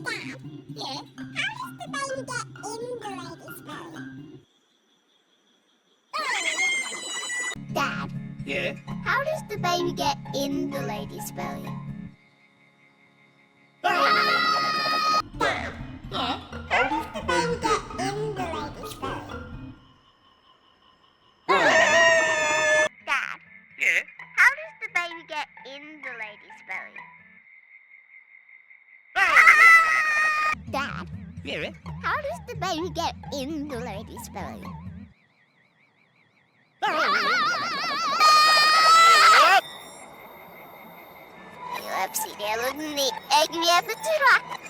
Dad, Yeah? how does the baby get in the lady's belly? Dad, Yeah. how does the baby get in the lady's belly? Dad, Yeah? how does the baby get in the lady's belly? Dad, Yeah? how does the baby get in the lady's belly?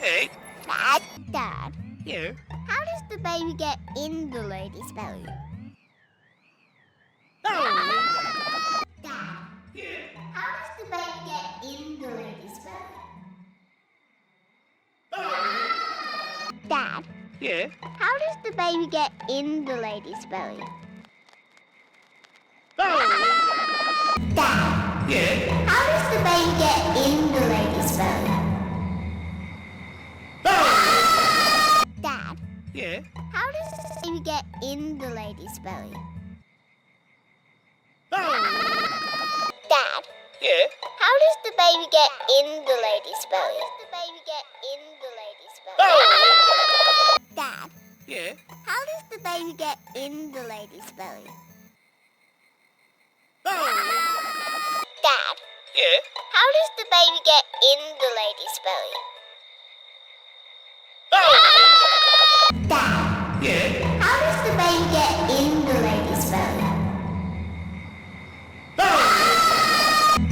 Hey? Dad, Yeah? how does the baby get in the lady's belly? Dad, Yeah? how does the baby get in the lady's belly? Dad, Yeah? how does the baby get in the lady's belly? Dad, Yeah? how does the baby get in the lady's belly? Dad, Yeah? how does the baby get in the lady's belly? Dad, Yeah? how does the baby get in the lady's belly? Dad, Yeah? how does the baby get in the lady's belly? Dad, Yeah? how does the baby get in the lady's belly? Dad, Yeah? how does the baby get in the lady's belly?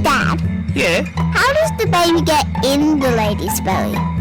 Dad, Yeah? how does the baby get in the lady's belly?